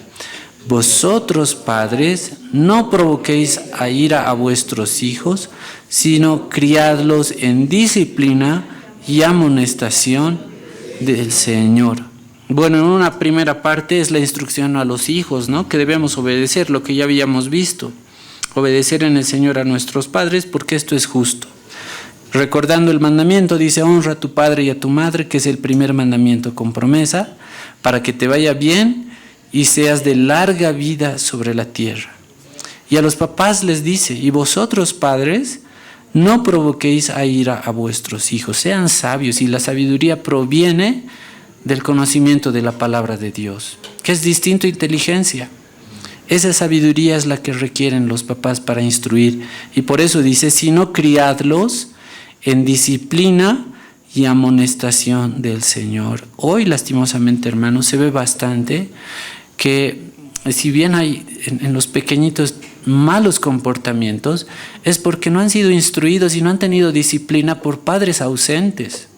Speaker 2: Vosotros, padres, no provoquéis a ira a vuestros hijos, sino criadlos en disciplina y amonestación del Señor. Bueno, en una primera parte es la instrucción a los hijos, ¿no? Que debemos obedecer, lo que ya habíamos visto. Obedecer en el Señor a nuestros padres, porque esto es justo. Recordando el mandamiento, dice, honra a tu padre y a tu madre, que es el primer mandamiento con promesa, para que te vaya bien y seas de larga vida sobre la tierra. Y a los papás les dice, y vosotros, padres, no provoquéis a ira a vuestros hijos, sean sabios, y la sabiduría proviene del conocimiento de la palabra de Dios, que es distinto a inteligencia. Esa sabiduría es la que requieren los papás para instruir, y por eso dice, sino criadlos en disciplina y amonestación del Señor. Hoy, lastimosamente, hermanos, se ve bastante que si bien hay en los pequeñitos malos comportamientos, es porque no han sido instruidos y no han tenido disciplina por padres ausentes.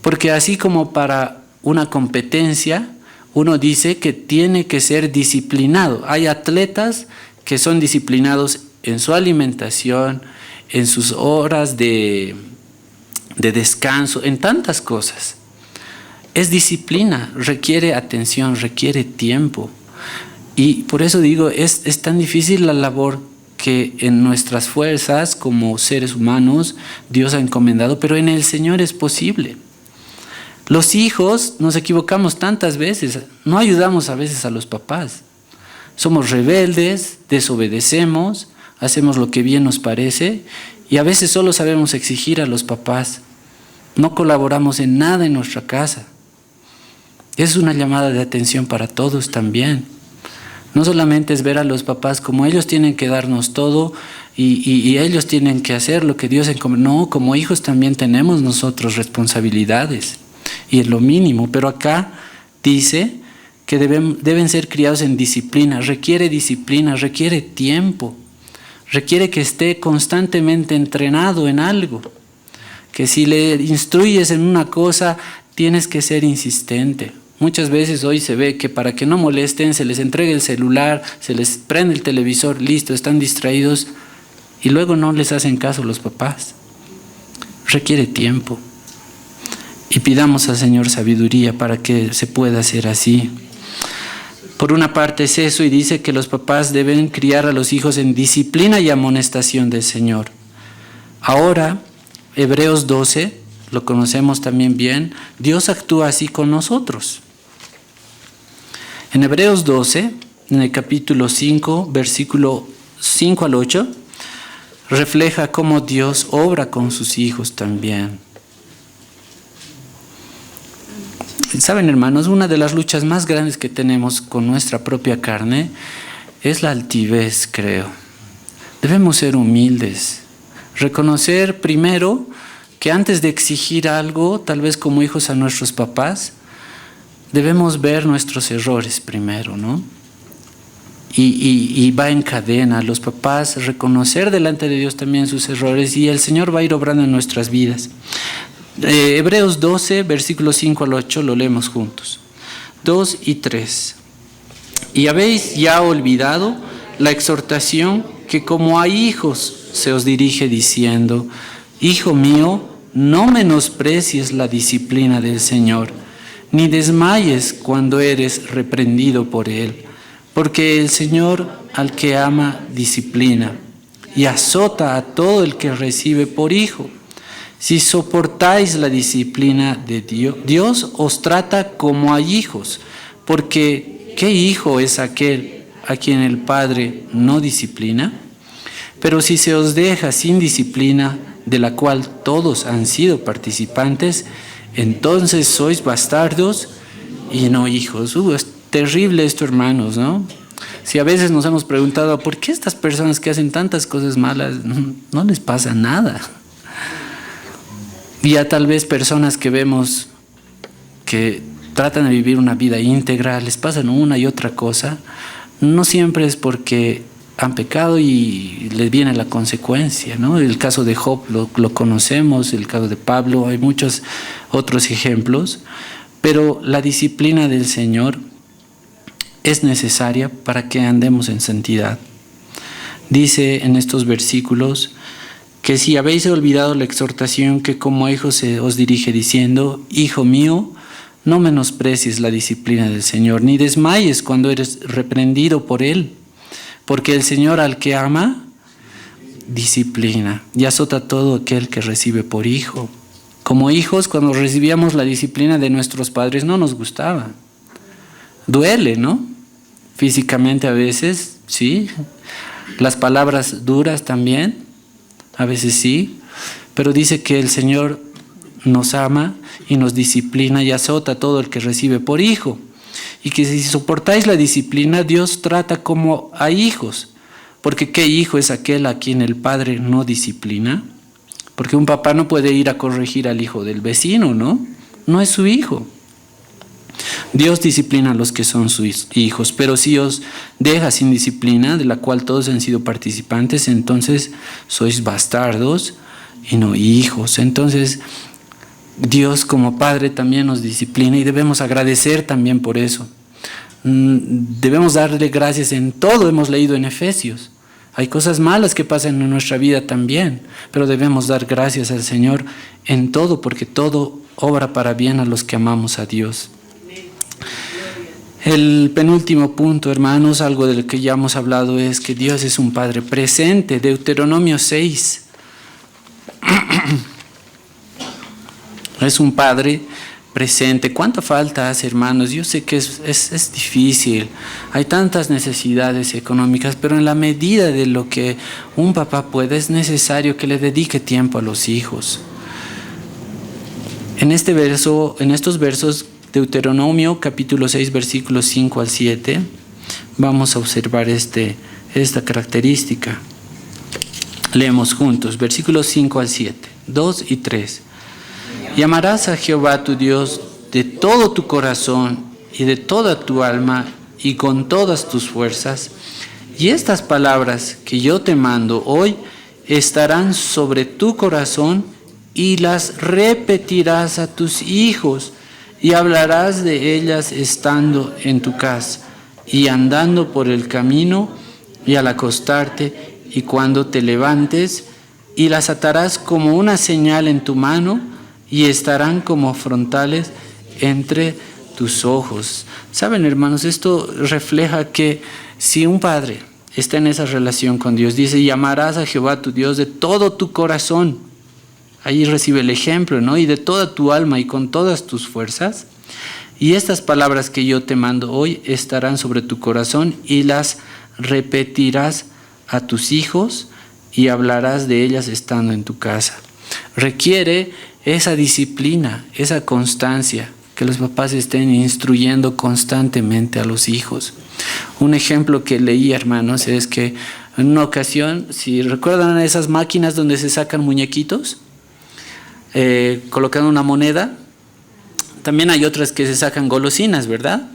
Speaker 2: Porque así como para una competencia, uno dice que tiene que ser disciplinado. Hay atletas que son disciplinados en su alimentación, en sus horas de descanso, en tantas cosas. Es disciplina, requiere atención, requiere tiempo. Y por eso digo, es tan difícil la labor que en nuestras fuerzas como seres humanos Dios ha encomendado, pero en el Señor es posible. Los hijos nos equivocamos tantas veces, no ayudamos a veces a los papás. Somos rebeldes, desobedecemos, hacemos lo que bien nos parece y a veces solo sabemos exigir a los papás. No colaboramos en nada en nuestra casa. Es una llamada de atención para todos también. No solamente es ver a los papás como ellos tienen que darnos todo y ellos tienen que hacer lo que Dios encomendó. No, como hijos también tenemos nosotros responsabilidades y es lo mínimo. Pero acá dice que deben ser criados en disciplina. Disciplina, requiere tiempo, requiere que esté constantemente entrenado en algo, que si le instruyes en una cosa, tienes que ser insistente. Muchas veces hoy se ve que para que no molesten, se les entrega el celular, se les prende el televisor, listo, están distraídos y luego no les hacen caso los papás. Requiere tiempo. Y pidamos al Señor sabiduría para que se pueda hacer así. Por una parte es eso, y dice que los papás deben criar a los hijos en disciplina y amonestación del Señor. Ahora, Hebreos 12, lo conocemos también bien, Dios actúa así con nosotros. En Hebreos 12, en el capítulo 5, versículo 5 al 8, refleja cómo Dios obra con sus hijos también. Saben, hermanos, una de las luchas más grandes que tenemos con nuestra propia carne es la altivez, creo. Debemos ser humildes, reconocer primero que antes de exigir algo, tal vez como hijos a nuestros papás, debemos ver nuestros errores primero, ¿no? Y va en cadena, los papás reconocer delante de Dios también sus errores, y el Señor va a ir obrando en nuestras vidas. Hebreos 12, versículos 5 al 8, lo leemos juntos. 2 y 3. Y habéis ya olvidado la exhortación que como a hijos se os dirige diciendo: Hijo mío, no menosprecies la disciplina del Señor, ni desmayes cuando eres reprendido por Él, porque el Señor al que ama disciplina y azota a todo el que recibe por hijo. Si soportáis la disciplina de Dios, Dios os trata como a hijos, porque ¿qué hijo es aquel a quien el Padre no disciplina? Pero si se os deja sin disciplina, de la cual todos han sido participantes, entonces sois bastardos y no hijos. Es terrible esto, hermanos, ¿no? Si a veces nos hemos preguntado, ¿por qué estas personas que hacen tantas cosas malas no les pasa nada? Y ya tal vez personas que vemos que tratan de vivir una vida íntegra, les pasan una y otra cosa, no siempre es porque han pecado y les viene la consecuencia, ¿no? El caso de Job lo conocemos, el caso de Pablo, hay muchos otros ejemplos, pero la disciplina del Señor es necesaria para que andemos en santidad. Dice en estos versículos que si habéis olvidado la exhortación que como hijos se os dirige diciendo: Hijo mío, no menosprecies la disciplina del Señor, ni desmayes cuando eres reprendido por Él, porque el Señor al que ama, disciplina y azota a todo aquel que recibe por hijo. Como hijos, cuando recibíamos la disciplina de nuestros padres, no nos gustaba. Duele, ¿no? Físicamente a veces, sí. Las palabras duras también, a veces sí. Pero dice que el Señor nos ama y nos disciplina y azota a todo el que recibe por hijo. Y que si soportáis la disciplina, Dios trata como a hijos. Porque ¿qué hijo es aquel a quien el padre no disciplina? Porque un papá no puede ir a corregir al hijo del vecino, ¿no? No es su hijo. Dios disciplina a los que son sus hijos, pero si os deja sin disciplina, de la cual todos han sido participantes, entonces sois bastardos y no hijos. Entonces Dios como Padre también nos disciplina y debemos agradecer también por eso. Debemos darle gracias en todo, hemos leído en Efesios. Hay cosas malas que pasan en nuestra vida también, pero debemos dar gracias al Señor en todo, porque todo obra para bien a los que amamos a Dios. El penúltimo punto, hermanos, algo del que ya hemos hablado, es que Dios es un Padre presente. Deuteronomio 6. Es un Padre presente. ¿Cuánta falta hace, hermanos? Yo sé que es difícil. Hay tantas necesidades económicas, pero en la medida de lo que un papá puede, es necesario que le dedique tiempo a los hijos. En estos versos, Deuteronomio capítulo 6, versículos 5 al 7, vamos a observar esta característica. Leemos juntos, versículos 5 al 7, 2 y 3. Y amarás a Jehová tu Dios de todo tu corazón y de toda tu alma y con todas tus fuerzas. Y estas palabras que yo te mando hoy estarán sobre tu corazón y las repetirás a tus hijos y hablarás de ellas estando en tu casa y andando por el camino y al acostarte y cuando te levantes, y las atarás como una señal en tu mano y estarán como frontales entre tus ojos. Saben, hermanos, esto refleja que si un padre está en esa relación con Dios, dice, y amarás a Jehová tu Dios de todo tu corazón. Ahí recibe el ejemplo, ¿no? Y de toda tu alma y con todas tus fuerzas. Y estas palabras que yo te mando hoy estarán sobre tu corazón y las repetirás a tus hijos y hablarás de ellas estando en tu casa. Requiere esa disciplina, esa constancia, que los papás estén instruyendo constantemente a los hijos. Un ejemplo que leí, hermanos, es que en una ocasión, si recuerdan esas máquinas donde se sacan muñequitos, colocando una moneda, también hay otras que se sacan golosinas, ¿verdad?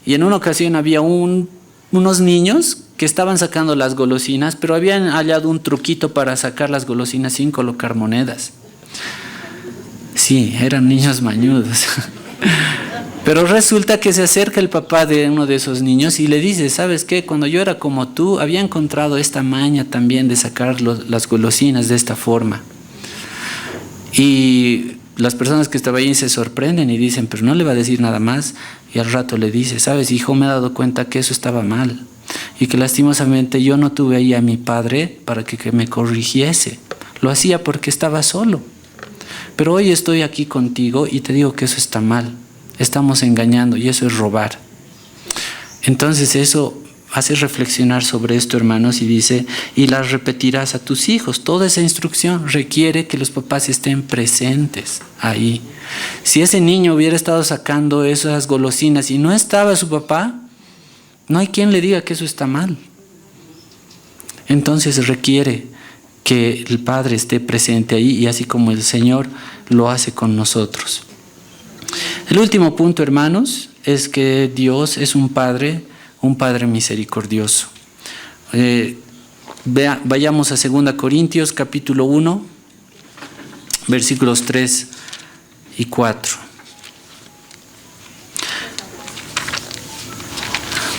Speaker 2: Y en una ocasión había unos niños que estaban sacando las golosinas, pero habían hallado un truquito para sacar las golosinas sin colocar monedas. Sí, eran niños mañudos. Pero resulta que se acerca el papá de uno de esos niños y le dice, ¿sabes qué? Cuando yo era como tú, había encontrado esta maña también de sacar las golosinas de esta forma. Y las personas que estaban ahí se sorprenden y dicen, pero no le va a decir nada más. Y al rato le dice, ¿sabes, hijo? Me he dado cuenta que eso estaba mal. Y que lastimosamente yo no tuve ahí a mi padre para que me corrigiese. Lo hacía porque estaba solo. Pero hoy estoy aquí contigo y te digo que eso está mal. Estamos engañando y eso es robar. Entonces eso hace reflexionar sobre esto, hermanos, y dice, y las repetirás a tus hijos. Toda esa instrucción requiere que los papás estén presentes ahí. Si ese niño hubiera estado sacando esas golosinas y no estaba su papá, no hay quien le diga que eso está mal. Entonces requiere que el Padre esté presente ahí, y así como el Señor lo hace con nosotros. El último punto, hermanos, es que Dios es un Padre misericordioso. Vayamos a 2 Corintios capítulo 1, versículos 3 y 4.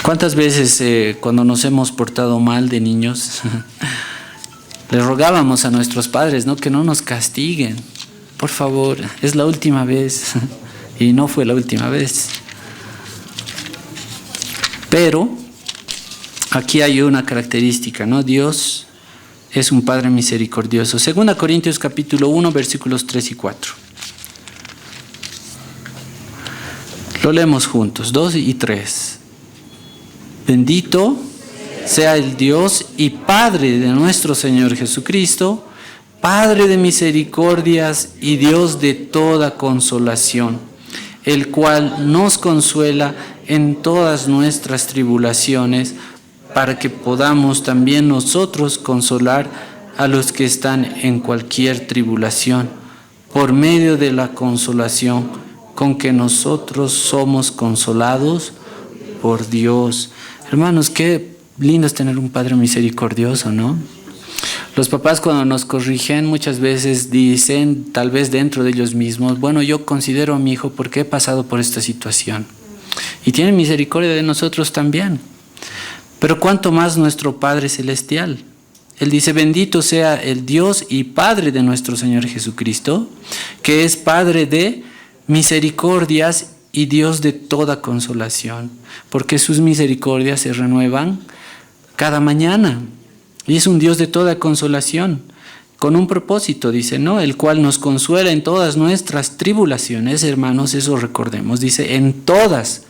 Speaker 2: ¿Cuántas veces cuando nos hemos portado mal de niños le rogábamos a nuestros padres, ¿no?, que no nos castiguen? Por favor, es la última vez. Y no fue la última vez. Pero aquí hay una característica, ¿no? Dios es un Padre misericordioso. 2 Corintios capítulo 1, versículos 3 y 4. Lo leemos juntos, 2 y 3. Bendito sea el Dios y Padre de nuestro Señor Jesucristo, Padre de misericordias y Dios de toda consolación, el cual nos consuela en todas nuestras tribulaciones, para que podamos también nosotros consolar a los que están en cualquier tribulación, por medio de la consolación con que nosotros somos consolados por Dios. Hermanos, qué lindo es tener un Padre misericordioso, ¿no? Los papás, cuando nos corrigen, muchas veces dicen, tal vez dentro de ellos mismos, bueno, yo considero a mi hijo porque he pasado por esta situación. Y tienen misericordia de nosotros también. Pero cuánto más nuestro Padre Celestial. Él dice, bendito sea el Dios y Padre de nuestro Señor Jesucristo, que es Padre de misericordias y Dios de toda consolación, porque sus misericordias se renuevan cada mañana. Y es un Dios de toda consolación, con un propósito, dice, ¿no? El cual nos consuela en todas nuestras tribulaciones, hermanos, eso recordemos, dice, en todas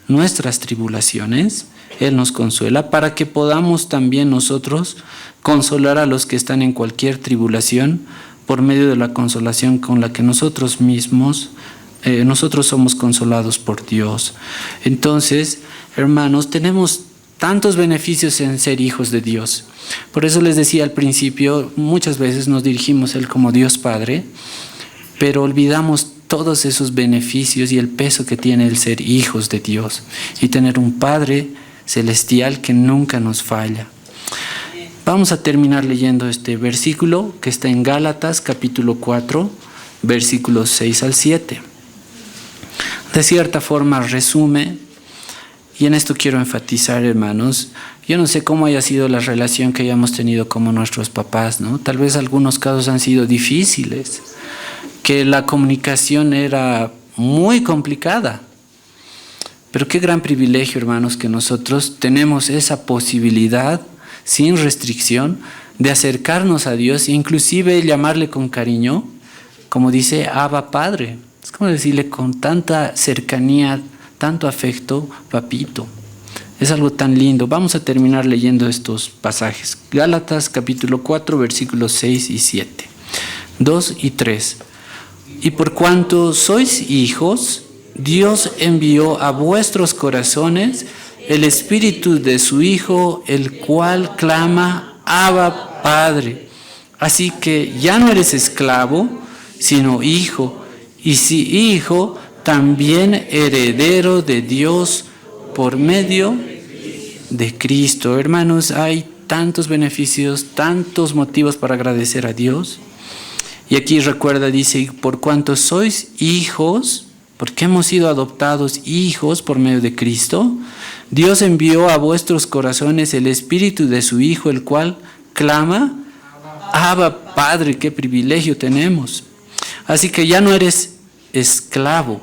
Speaker 2: nuestras tribulaciones, Él nos consuela, para que podamos también nosotros consolar a los que están en cualquier tribulación, por medio de la consolación con la que nosotros mismos, nosotros somos consolados por Dios. Entonces, hermanos, tenemos tantos beneficios en ser hijos de Dios. Por eso les decía al principio, muchas veces nos dirigimos a Él como Dios Padre, pero olvidamos todos esos beneficios y el peso que tiene el ser hijos de Dios y tener un Padre celestial que nunca nos falla. Vamos a terminar leyendo este versículo que está en Gálatas capítulo 4, versículos 6 al 7. De cierta forma resume, y en esto quiero enfatizar, hermanos, yo no sé cómo haya sido la relación que hayamos tenido con nuestros papás, ¿no? Tal vez algunos casos han sido difíciles, que la comunicación era muy complicada. Pero qué gran privilegio, hermanos, que nosotros tenemos esa posibilidad sin restricción de acercarnos a Dios e inclusive llamarle con cariño, como dice Abba Padre. Es como decirle con tanta cercanía, tanto afecto, papito. Es algo tan lindo. Vamos a terminar leyendo estos pasajes. Gálatas capítulo 4, versículos 6 y 7. 2 y 3. Y por cuanto sois hijos, Dios envió a vuestros corazones el Espíritu de su Hijo, el cual clama, Abba, Padre. Así que ya no eres esclavo, sino hijo, y si hijo, también heredero de Dios por medio de Cristo. Hermanos, hay tantos beneficios, tantos motivos para agradecer a Dios. Y aquí recuerda, dice, por cuanto sois hijos, porque hemos sido adoptados hijos por medio de Cristo, Dios envió a vuestros corazones el Espíritu de su Hijo, el cual clama, Abba, Padre. Qué privilegio tenemos. Así que ya no eres esclavo.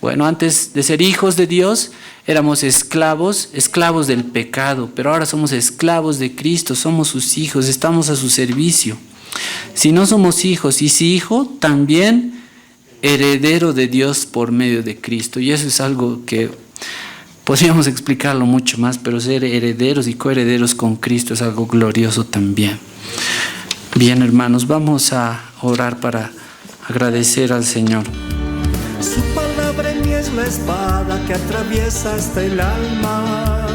Speaker 2: Bueno, antes de ser hijos de Dios, éramos esclavos del pecado, pero ahora somos esclavos de Cristo, somos sus hijos, estamos a su servicio. Si no somos hijos, y si hijo, también heredero de Dios por medio de Cristo. Y eso es algo que podríamos explicarlo mucho más, pero ser herederos y coherederos con Cristo es algo glorioso también. Bien, hermanos, vamos a orar para agradecer al Señor.
Speaker 1: Su palabra en mí es la espada que atraviesa hasta el alma.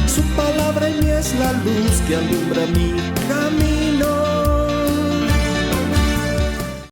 Speaker 1: Su palabra en mí es la luz que alumbra mi camino.